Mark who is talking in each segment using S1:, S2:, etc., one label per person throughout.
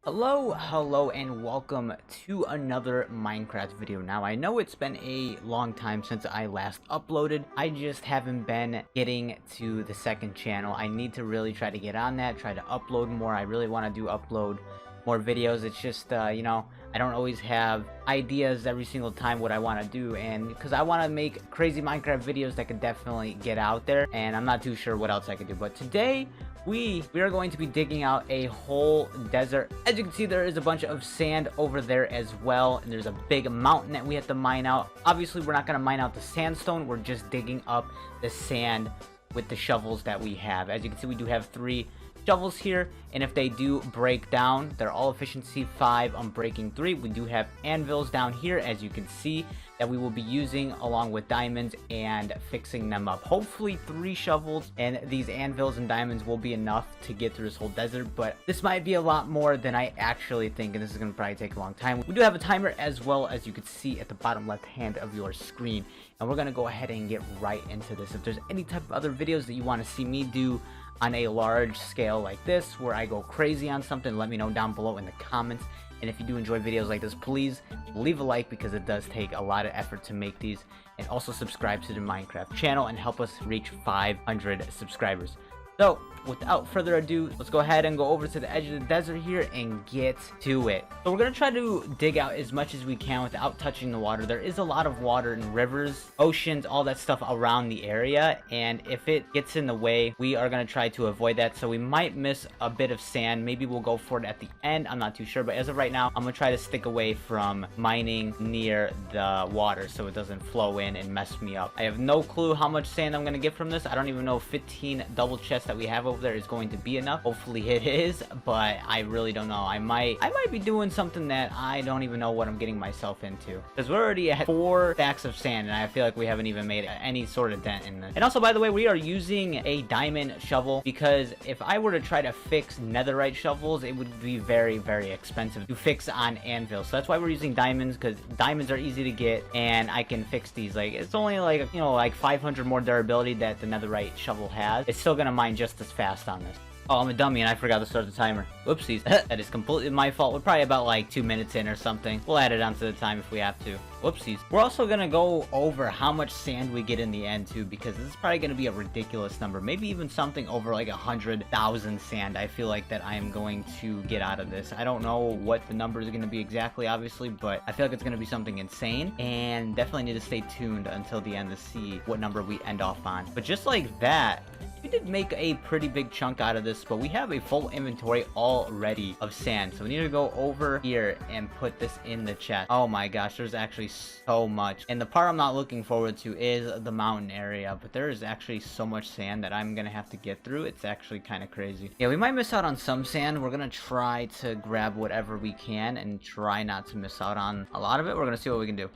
S1: Hello, and welcome to another Minecraft video. Now, I know it's been a long time since I last uploaded. I just haven't been getting to the second channel. I need to really try to get on that, try to upload more. I really want to upload more videos. It's just, you know, I don't always have ideas every single time what I want to do, and because I want to make crazy Minecraft videos that could definitely get out there, and I'm not too sure what else I could do. But today we are going to be digging out a whole desert. As you can see, there is a bunch of sand over there as well, and there's a big mountain that we have to mine out. Obviously, we're not going to mine out the sandstone. We're just digging up the sand with the shovels that we have. As you can see, we do have 3 shovels here, and if they do break down, they're all efficiency 5 on breaking 3. We do have anvils down here, as you can see, that we will be using along with diamonds and fixing them up. Hopefully 3 shovels and these anvils and diamonds will be enough to get through this whole desert, but this might be a lot more than I actually think, and this is going to probably take a long time. We do have a timer as well, as you can see at the bottom left hand of your screen, and we're going to go ahead and get right into this. If there's any type of other videos that you want to see me do on a large scale like this, where I go crazy on something, let me know down below in the comments. And if you do enjoy videos like this, please leave a like, because it does take a lot of effort to make these. And also subscribe to the Minecraft channel and help us reach 500 subscribers. So, without further ado, let's go ahead and go over to the edge of the desert here and get to it. So we're going to try to dig out as much as we can without touching the water. There is a lot of water in rivers, oceans, all that stuff around the area, and if it gets in the way, we are going to try to avoid that. So we might miss a bit of sand. Maybe we'll go for it at the end. I'm not too sure, but as of right now, I'm going to try to stick away from mining near the water so it doesn't flow in and mess me up. I have no clue how much sand I'm going to get from this. I don't even know if 15 double chests that we have over there is going to be enough. Hopefully it is, but I really don't know. I might be doing something that I don't even know what I'm getting myself into, because we're already at 4 stacks of sand, and I feel like we haven't even made any sort of dent in this. And also, by the way, we are using a diamond shovel, because if I were to try to fix netherite shovels, it would be very, very expensive to fix on anvil. So that's why we're using diamonds, because diamonds are easy to get, and I can fix these. Like, it's only like, you know, like 500 more durability that the netherite shovel has. It's still gonna mine just as fast on this. Oh, I'm a dummy and I forgot to start the timer. Whoopsies. That is completely my fault. We're probably about like 2 minutes in or something. We'll add it onto the time if we have to. Whoopsies. We're also gonna go over how much sand we get in the end too, because this is probably gonna be a ridiculous number. Maybe even something over like 100,000 sand. I feel like that I am going to get out of this. I don't know what the number is gonna be exactly, obviously, but I feel like it's gonna be something insane, and definitely need to stay tuned until the end to see what number we end off on. But just like that, we did make a pretty big chunk out of this, but we have a full inventory already of sand. So we need to go over here and put this in the chest. Oh my gosh, there's actually so much. And the part I'm not looking forward to is the mountain area, but there is actually so much sand that I'm gonna have to get through. It's actually kind of crazy. Yeah, we might miss out on some sand. We're gonna try to grab whatever we can and try not to miss out on a lot of it. We're gonna see what we can do.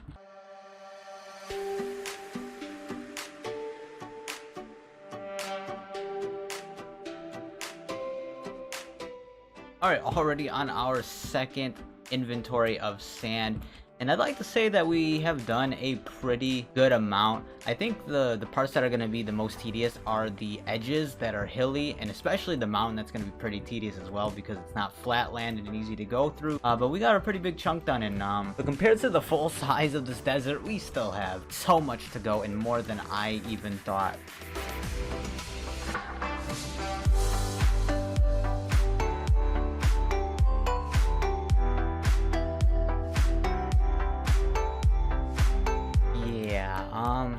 S1: Alright, already on our second inventory of sand, and I'd like to say that we have done a pretty good amount. I think the parts that are going to be the most tedious are the edges that are hilly, and especially the mountain. That's going to be pretty tedious as well, because it's not flat land and easy to go through. But we got a pretty big chunk done, and but compared to the full size of this desert, we still have so much to go, and more than I even thought.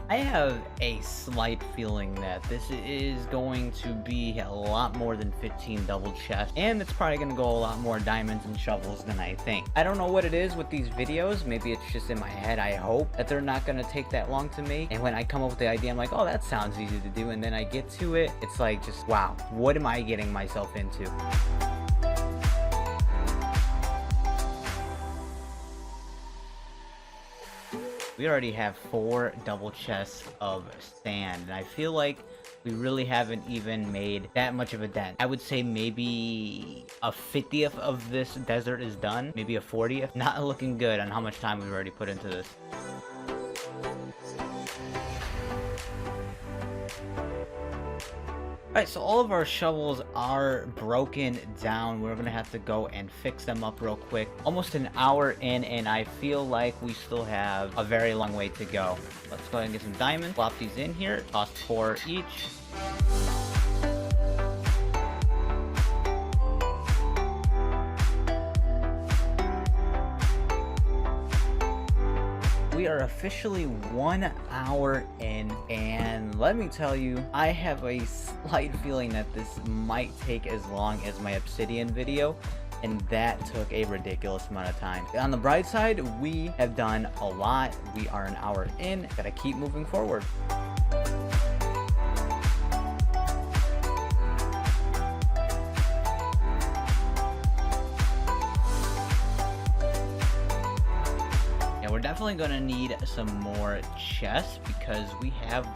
S1: I have a slight feeling that this is going to be a lot more than 15 double chests, and it's probably going to go a lot more diamonds and shovels than I think. I don't know what it is with these videos. Maybe it's just in my head. I hope that they're not going to take that long to make, and when I come up with the idea, I'm like, oh, that sounds easy to do, and then I get to it, it's like, just wow, what am I getting myself into? We already have 4 double chests of sand, and I feel like we really haven't even made that much of a dent. I would say maybe a 50th of this desert is done, maybe a 40th. Not looking good on how much time we've already put into this. Alright, so all of our shovels are broken down. We're gonna have to go and fix them up real quick. Almost an hour in, and I feel like we still have a very long way to go. Let's go ahead and get some diamonds. Plop these in here. Cost 4 each. We are officially 1 hour in, and let me tell you, I have a slight feeling that this might take as long as my obsidian video, and that took a ridiculous amount of time. On the bright side, we have done a lot. We are an hour in. Gotta keep moving forward. We're definitely going to need some more chests because we have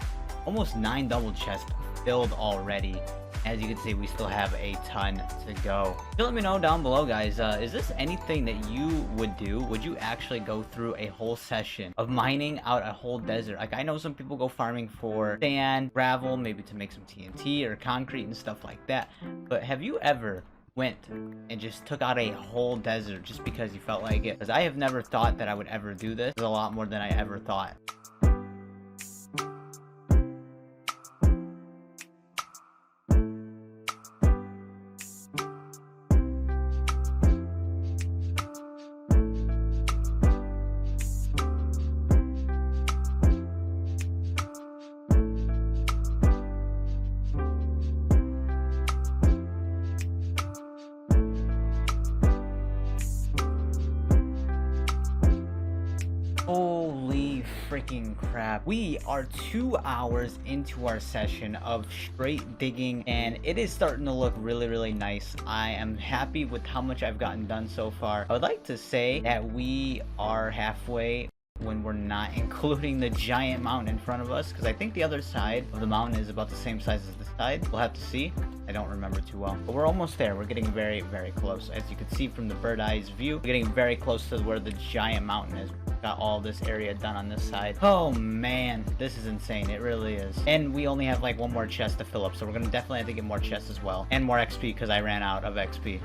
S1: almost 9 double chests filled already. As you can see, we still have a ton to go. So let me know down below, guys, is this anything that you would do? Would you actually go through a whole session of mining out a whole desert? Like, I know some people go farming for sand, gravel, maybe to make some TNT or concrete and stuff like that. But have you ever went and just took out a whole desert just because you felt like it? Because I have never thought that I would ever do this. It's a lot more than I ever thought. Holy freaking crap. We are 2 hours into our session of straight digging, and it is starting to look really nice. I am happy with how much I've gotten done so far. I would like to say that we are halfway when we're not including the giant mountain in front of us, because I think the other side of the mountain is about the same size as this side. We'll have to see. I don't remember too well, but we're almost there. We're getting very close. As you can see from the bird eyes view, we're getting very close to where the giant mountain is. Got all this area done on this side. Oh man, this is insane. It really is. And we only have like 1 more chest to fill up, so we're gonna definitely have to get more chests as well, and more XP because I ran out of XP.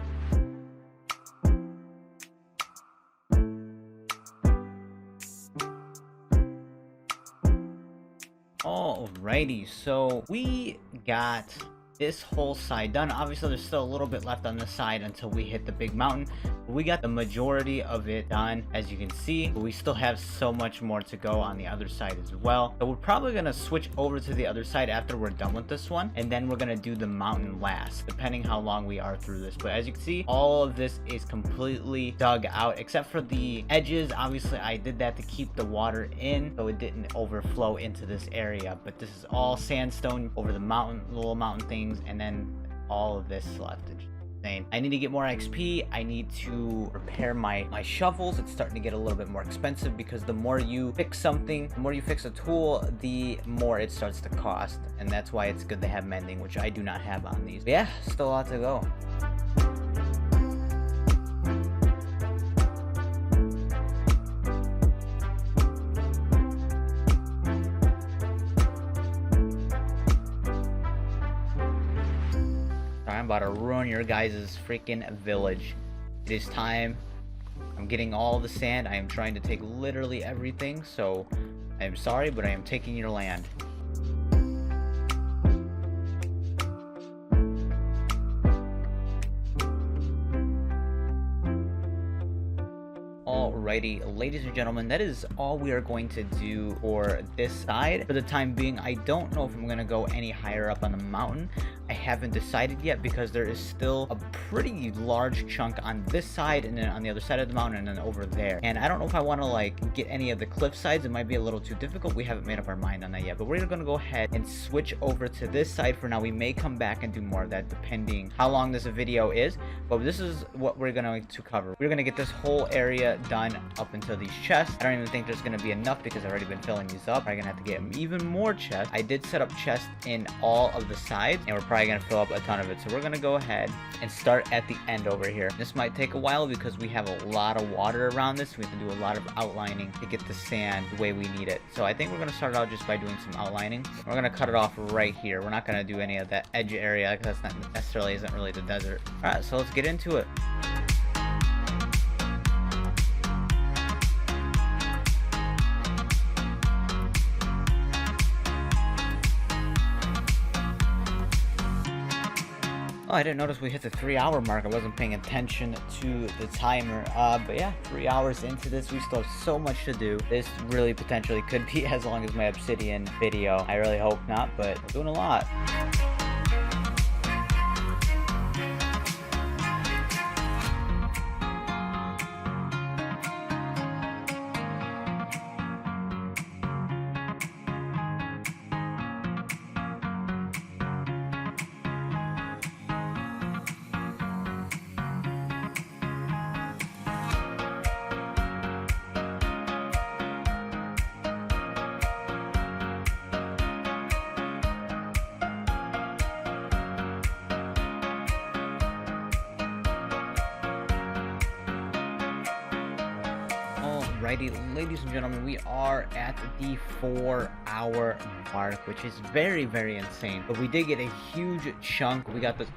S1: Alrighty, so we got this whole side done. Obviously there's still a little bit left on this side until we hit the big mountain. We got the majority of it done, as you can see, but we still have so much more to go on the other side as well. So we're probably gonna switch over to the other side after we're done with this one, and then we're gonna do the mountain last, depending how long we are through this. But as you can see, all of this is completely dug out except for the edges. Obviously I did that to keep the water in so it didn't overflow into this area, but this is all sandstone over the mountain, little mountain things, and then all of this left. I need to get more XP. I need to repair my shovels. It's starting to get a little bit more expensive because the more you fix something, the more you fix a tool, the more it starts to cost. And that's why it's good to have mending, which I do not have on these. But yeah, still a lot to go. I'm about to ruin your guys' freaking village. It is time. I'm getting all the sand. I am trying to take literally everything, so I am sorry, but I am taking your land. Alrighty, ladies and gentlemen, that is all we are going to do for this side for the time being. I don't know if I'm going to go any higher up on the mountain. I haven't decided yet because there is still a pretty large chunk on this side and then on the other side of the mountain and then over there. And I don't know if I want to like get any of the cliff sides. It might be a little too difficult. We haven't made up our mind on that yet, but we're going to go ahead and switch over to this side for now. We may come back and do more of that depending how long this video is, but this is what we're going to cover. We're going to get this whole area done up until these chests. I don't even think there's going to be enough because I've already been filling these up. I'm going to have to get even more chests. I did set up chests in all of the sides, and we're probably probably gonna fill up a ton of it. So we're gonna go ahead and start at the end over here. This might take a while because we have a lot of water around this. We have to do a lot of outlining to get the sand the way we need it. So I think we're gonna start out just by doing some outlining. We're gonna cut it off right here. We're not gonna do any of that edge area because that's not necessarily isn't really the desert. All right, so let's get into it. Oh, I didn't notice we hit the 3-hour mark. I wasn't paying attention to the timer. But yeah, 3 hours into this, we still have so much to do. This really potentially could be as long as my obsidian video. I really hope not, but we're doing a lot. Alrighty, ladies and gentlemen, we are at the 4-hour mark, which is very, very insane. But we did get a huge chunk. We got this.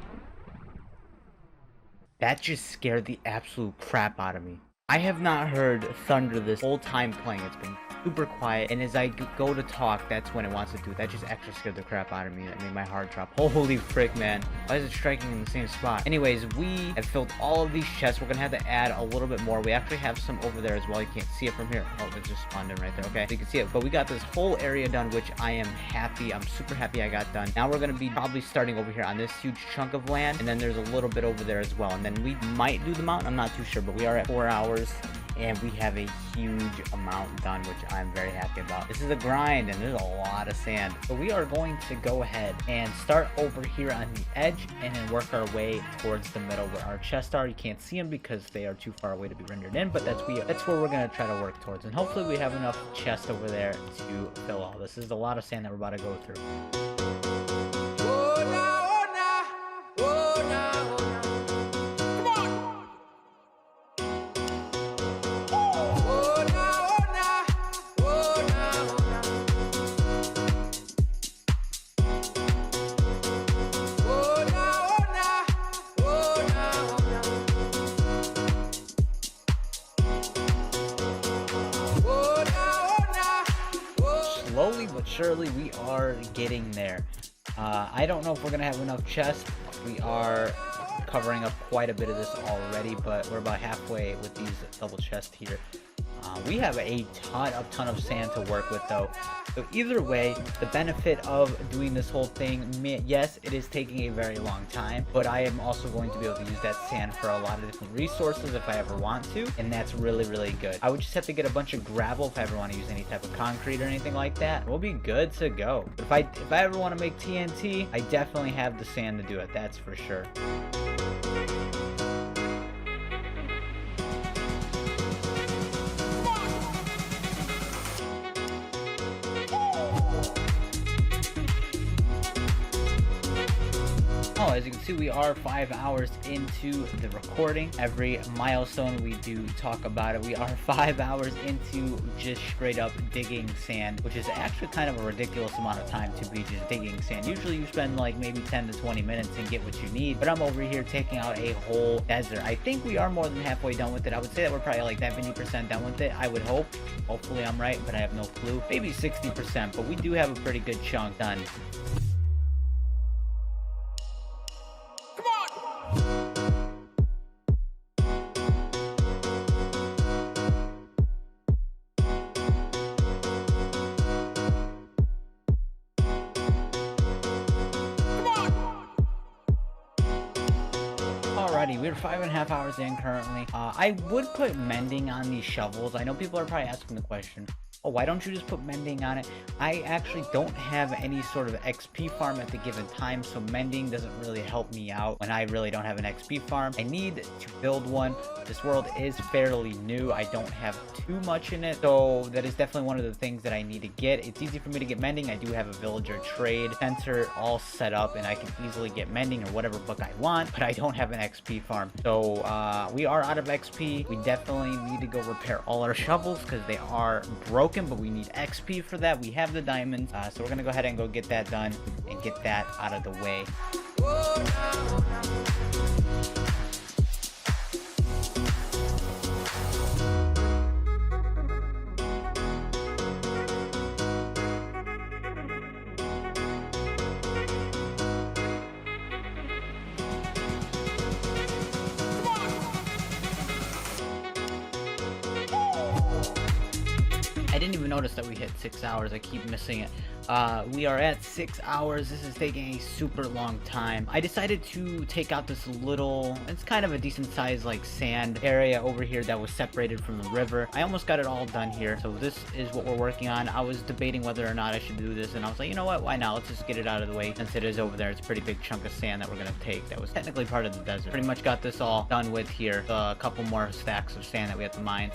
S1: That just scared the absolute crap out of me. I have not heard thunder this whole time playing. It's been super quiet, and as I go to talk, that's when it wants to do it. That just actually scared the crap out of me. That made my heart drop. Holy frick, man. Why is it striking in the same spot? Anyways, we have filled all of these chests. We're gonna have to add a little bit more. We actually have some over there as well. You can't see it from here. Oh, it just spawned in right there. Okay, so you can see it. But we got this whole area done, which I am happy. I'm super happy I got done. Now we're gonna be probably starting over here on this huge chunk of land, and then there's a little bit over there as well. And then we might do the mountain. I'm not too sure, but we are at 4 hours. And we have a huge amount done, which I'm very happy about. This is a grind, and there's a lot of sand. So we are going to go ahead and start over here on the edge and then work our way towards the middle where our chests are. You can't see them because they are too far away to be rendered in, but that's where we're going to try to work towards. And hopefully we have enough chests over there to fill all this. This is a lot of sand that we're about to go through. Slowly but surely we are getting there. I don't know if we're gonna have enough chests. We are covering up quite a bit of this already, but we're about halfway with these double chests here. We have a ton of sand to work with though. So either way, the benefit of doing this whole thing, yes, it is taking a very long time, but I am also going to be able to use that sand for a lot of different resources if I ever want to, and that's really, really good. I would just have to get a bunch of gravel if I ever want to use any type of concrete or anything like that. We'll be good to go. But if I ever want to make TNT, I definitely have the sand to do it, that's for sure. Oh, as you can see, we are 5 hours into the recording. Every milestone we do talk about it. We are 5 hours into just straight up digging sand, which is actually kind of a ridiculous amount of time to be just digging sand. Usually you spend like maybe 10 to 20 minutes and get what you need, but I'm over here taking out a whole desert. I think we are more than halfway done with it. I would say that we're probably like 70% done with it. I would hope. Hopefully I'm right, but I have no clue. Maybe 60%, but we do have a pretty good chunk done. Alrighty, we're 5.5 hours in currently. I would put mending on these shovels. I know people are probably asking the question, oh, why don't you just put mending on it? I actually don't have any sort of XP farm at the given time, so mending doesn't really help me out when I really don't have an XP farm. I need to build one. This world is fairly new. I don't have too much in it, so that is definitely one of the things that I need to get. It's easy for me to get mending. I do have a villager trade center all set up, and I can easily get mending or whatever book I want, but I don't have an XP farm. So we are out of XP. We definitely need to go repair all our shovels because they are broken, but we need XP for that. We have the diamonds, so we're gonna go ahead and go get that done and get that out of the way. I didn't even notice that we hit 6 hours. I keep missing it. We are at 6 hours. This is taking a super long time. I decided to take out this little, it's kind of a decent size like sand area over here that was separated from the river. I almost got it all done here. So this is what we're working on. I was debating whether or not I should do this, and I was like, you know what, why not? Let's just get it out of the way since it is over there. It's a pretty big chunk of sand that we're gonna take that was technically part of the desert. Pretty much got this all done with here. A couple more stacks of sand that we have to mine.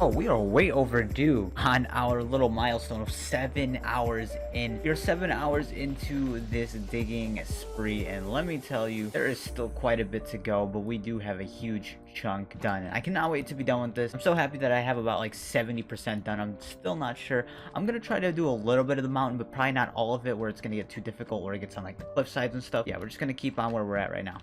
S1: Oh, we are way overdue on our little milestone of 7 hours in. You're 7 hours into this digging spree, and let me tell you, there is still quite a bit to go, but we do have a huge chunk done. And I cannot wait to be done with this. I'm so happy that I have about like 70% done. I'm still not sure. I'm gonna try to do a little bit of the mountain, but probably not all of it where it's gonna get too difficult, where it gets on like the cliff sides and stuff. Yeah, we're just gonna keep on where we're at right now.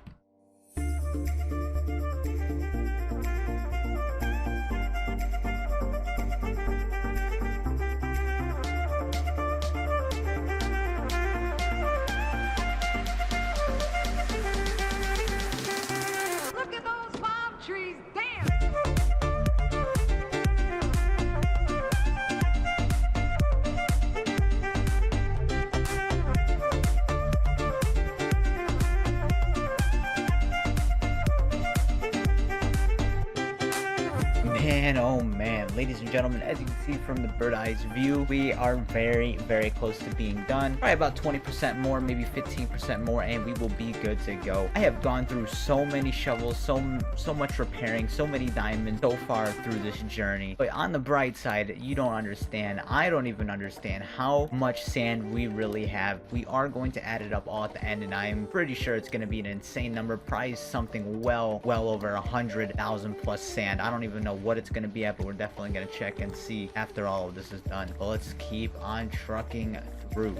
S1: Man, oh man, ladies and gentlemen, as you can see from the bird eyes view, we are very, very close to being done. Probably about 20% more, maybe 15% more, and we will be good to go. I have gone through so many shovels, so much repairing, so many diamonds so far through this journey. But on the bright side, you don't understand. I don't even understand how much sand we really have. We are going to add it up all at the end, and I am pretty sure it's going to be an insane number. Probably something well over 100,000 plus sand. I don't even know what it's going to be at, but we're definitely going to check and see after all of this is done. But let's keep on trucking through.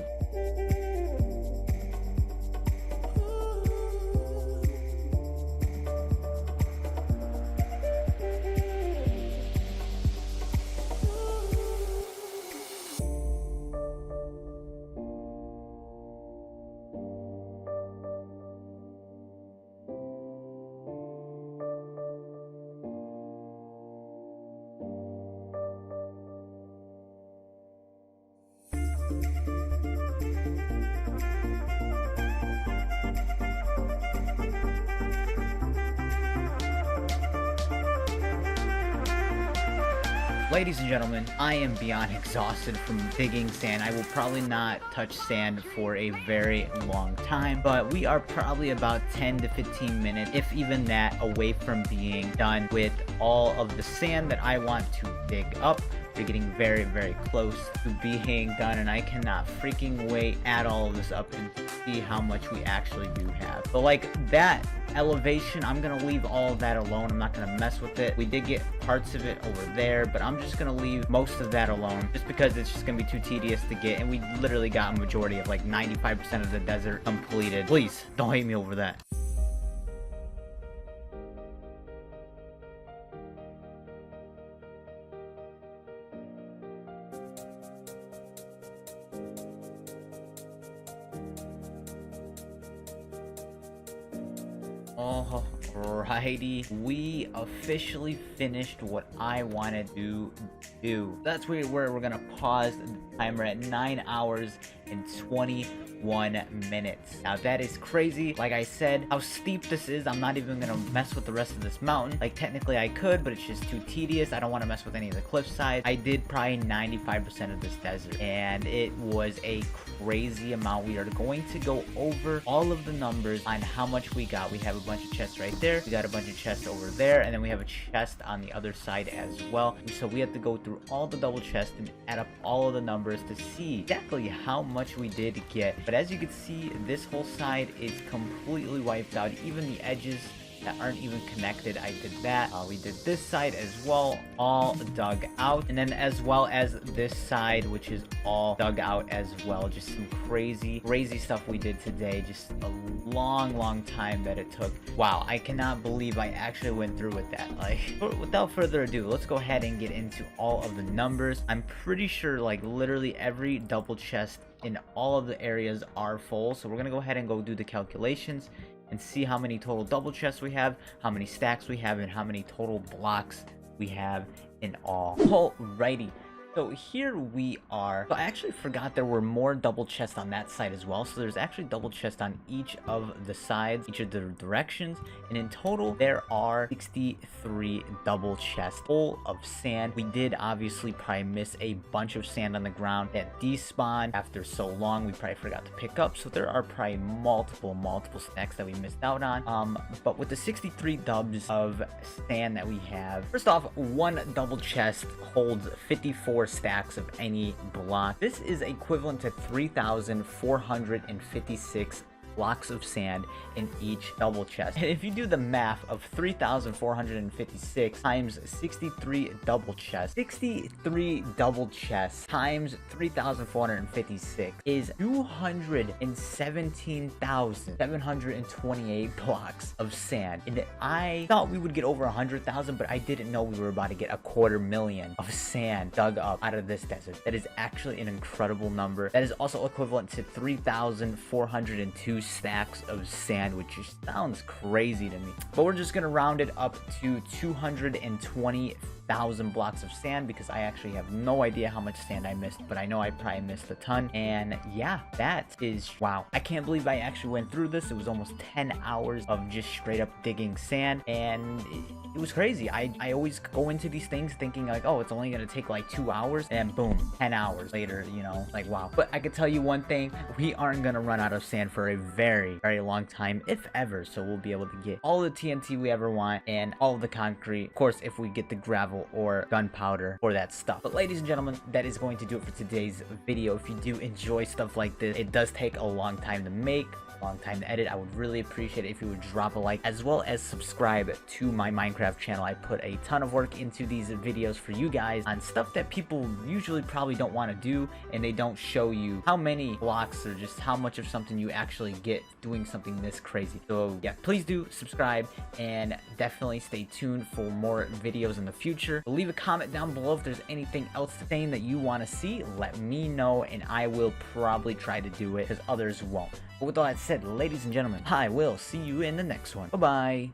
S1: Ladies and gentlemen, I am beyond exhausted from digging sand. I will probably not touch sand for a very long time, but we are probably about 10 to 15 minutes, if even that, away from being done with all of the sand that I want to dig up. We're getting very, very close to being done, and I cannot freaking wait to add all of this up and see how much we actually do have. But like that elevation, I'm gonna leave all of that alone. I'm not gonna mess with it. We did get parts of it over there, but I'm just gonna leave most of that alone just because it's just gonna be too tedious to get, and we literally got a majority of like 95% of the desert completed. Please don't hate me over that. Alrighty, we officially finished what I wanted to do. That's where we're gonna pause the timer at 9 hours and 21 minutes. Now that is crazy. Like I said, how steep this is, I'm not even gonna mess with the rest of this mountain. Like technically I could, but it's just too tedious. I don't want to mess with any of the cliff sides. I did probably 95% of this desert, and it was a crazy amount. We are going to go over all of the numbers on how much we got. We have a bunch of chests right there. We got a bunch of chests over there, and then we have a chest on the other side as well. So we have to go through all the double chests and add up all of the numbers to see exactly how much we did get. But as you can see, this whole side is completely wiped out. Even the edges that aren't even connected, I did that. We did this side as well, all dug out, and then as well as this side, which is all dug out as well. Just some crazy stuff we did today. Just a long time that it took. Wow, I cannot believe I actually went through with that. Like, without further ado, let's go ahead and get into all of the numbers. I'm pretty sure like literally every double chest in all of the areas are full, so we're gonna go ahead and go do the calculations and see how many total double chests we have, how many stacks we have, and how many total blocks we have in all. Alrighty, so here we are. So I actually forgot there were more double chests on that side as well. So there's actually double chests on each of the sides, each of the directions. And in total, there are 63 double chests full of sand. We did obviously probably miss a bunch of sand on the ground that despawned after so long. We probably forgot to pick up. So there are probably multiple stacks that we missed out on. But with the 63 dubs of sand that we have, first off, one double chest holds 54 stacks of any block. This is equivalent to 3,456 blocks of sand in each double chest. And if you do the math of 3,456 times 63 double chests, 63 double chests times 3,456 is 217,728 blocks of sand. And I thought we would get over 100,000, but I didn't know we were about to get 250,000 of sand dug up out of this desert. That is actually an incredible number. That is also equivalent to 3,402 stacks of sand, which just sounds crazy to me. But we're just gonna round it up to 220,000 blocks of sand because I actually have no idea how much sand I missed, but I know I probably missed a ton. And yeah, that is wow. I can't believe I actually went through this. It was almost 10 hours of just straight up digging sand, and it was crazy. I always go into these things thinking like, oh, it's only gonna take like 2 hours, and boom, 10 hours later, you know, like wow. But I can tell you one thing, we aren't gonna run out of sand for a very long time, if ever. So we'll be able to get all the TNT we ever want and all the concrete, of course, if we get the gravel or gunpowder for that stuff. But ladies and gentlemen, that is going to do it for today's video. If you do enjoy stuff like this, it does take a long time to make, long time to edit. I would really appreciate it if you would drop a like, as well as subscribe to my Minecraft channel. I put a ton of work into these videos for you guys on stuff that people usually probably don't want to do, and they don't show you how many blocks or just how much of something you actually get doing something this crazy. So yeah, please do subscribe and definitely stay tuned for more videos in the future. Leave a comment down below if there's anything else saying that you want to see. Let me know, and I will probably try to do it because others won't. But with all that said, ladies and gentlemen, I will see you in the next one. Bye-bye.